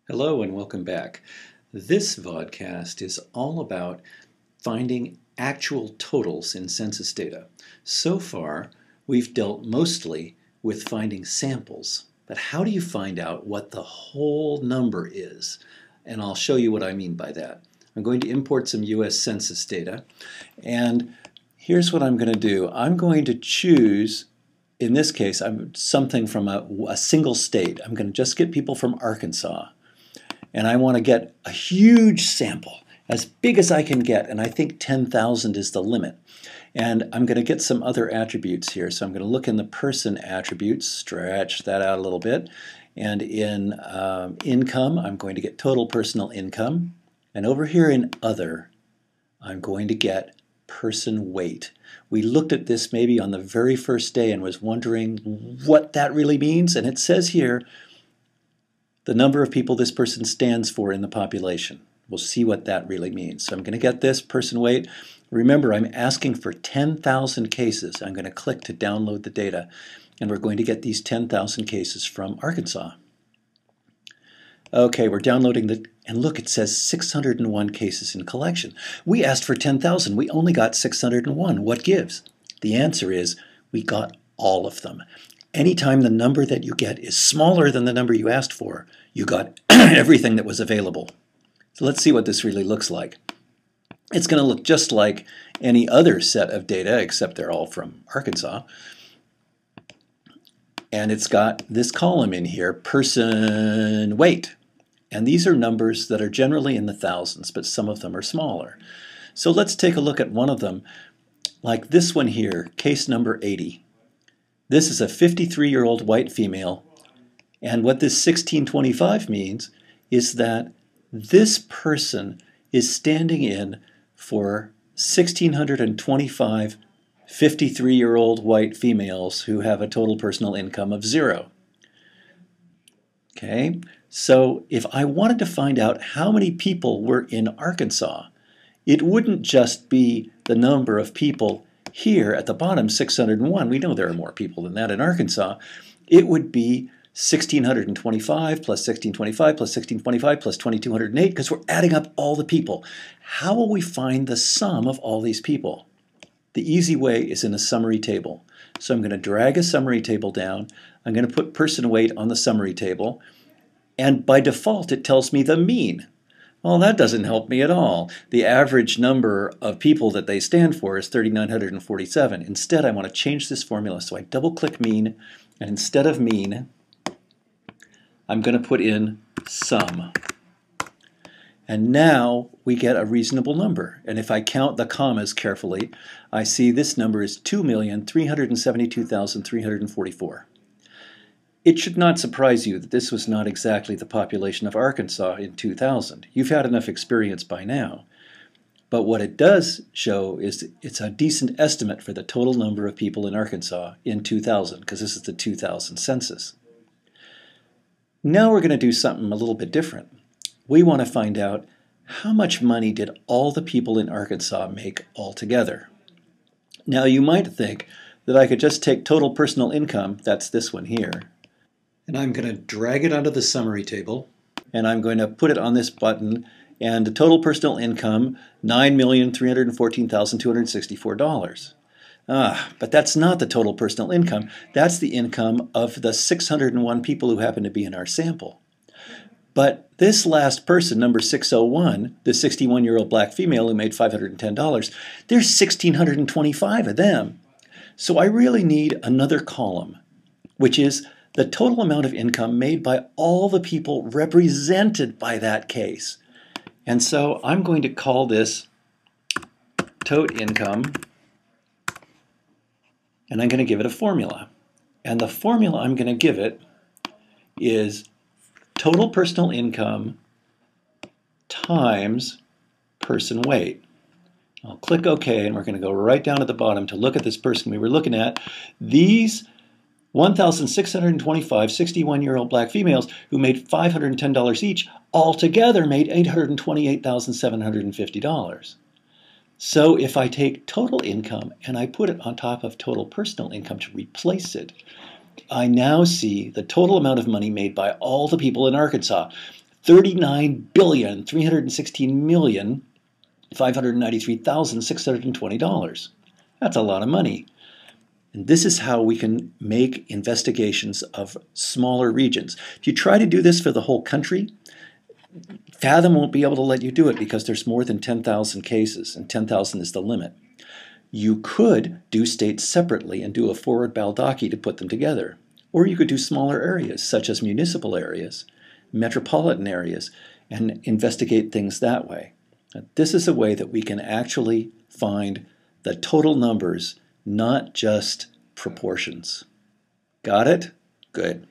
Hello and welcome back. This vodcast is all about finding actual totals in census data. So far, we've dealt mostly with finding samples, but how do you find out what the whole number is? And I'll show you what I mean by that. I'm going to import some US Census data, and here's what I'm going to do. I'm going to choose, in this case, something from a single state. I'm going to just get people from Arkansas. And I want to get a huge sample, as big as I can get, and I think 10,000 is the limit. And I'm going to get some other attributes here. So I'm going to look in the person attributes, stretch that out a little bit. And in income, I'm going to get total personal income. And over here in other, I'm going to get person weight. We looked at this maybe on the very first day and was wondering what that really means. And it says here, the number of people this person stands for in the population. We'll see what that really means. So I'm going to get this person weight. Remember, I'm asking for 10,000 cases. I'm going to click to download the data, and we're going to get these 10,000 cases from Arkansas. Okay, we're downloading and look, it says 601 cases in collection. We asked for 10,000. We only got 601. What gives? The answer is we got all of them. Anytime the number that you get is smaller than the number you asked for, you got everything that was available. So let's see what this really looks like. It's going to look just like any other set of data, except they're all from Arkansas. And it's got this column in here, person weight. And these are numbers that are generally in the thousands, but some of them are smaller. So let's take a look at one of them, like this one here, case number 80. This is a 53-year-old white female, and what this 1625 means is that this person is standing in for 1,625 53-year-old white females who have a total personal income of 0. Okay, so if I wanted to find out how many people were in Arkansas, it wouldn't just be the number of people here at the bottom, 601. We know there are more people than that in Arkansas. It would be 1,625 plus 1,625 plus 1,625 plus 2,208 because we're adding up all the people. How will we find the sum of all these people? The easy way is in a summary table. So I'm going to drag a summary table down. I'm going to put person weight on the summary table. And by default, it tells me the mean. Well, that doesn't help me at all. The average number of people that they stand for is 3,947. Instead, I want to change this formula. So I double-click mean, and instead of mean, I'm going to put in sum. And now we get a reasonable number. And if I count the commas carefully, I see this number is 2,372,344. It should not surprise you that this was not exactly the population of Arkansas in 2000. You've had enough experience by now. But what it does show is it's a decent estimate for the total number of people in Arkansas in 2000, because this is the 2000 census. Now we're going to do something a little bit different. We want to find out how much money did all the people in Arkansas make altogether. Now you might think that I could just take total personal income, that's this one here, and I'm going to drag it onto the summary table, and I'm going to put it on this button, and the total personal income, $9,314,264. But that's not the total personal income. That's the income of the 601 people who happen to be in our sample. But this last person, number 601, the 61-year-old black female who made $510, there's 1,625 of them. So I really need another column, which is the total amount of income made by all the people represented by that case. And so I'm going to call this total income, and I'm going to give it a formula. And the formula I'm going to give it is total personal income times person weight. I'll click OK, and we're going to go right down at the bottom to look at this person we were looking at. These 1,625 61-year-old black females who made $510 each altogether made $828,750. So if I take total income and I put it on top of total personal income to replace it, I now see the total amount of money made by all the people in Arkansas, $39,316,593,620. That's a lot of money. And this is how we can make investigations of smaller regions. If you try to do this for the whole country, Fathom won't be able to let you do it because there's more than 10,000 cases, and 10,000 is the limit. You could do states separately and do a forward Baldacci to put them together. Or you could do smaller areas, such as municipal areas, metropolitan areas, and investigate things that way. Now, this is a way that we can actually find the total numbers, not just proportions. Got it? Good.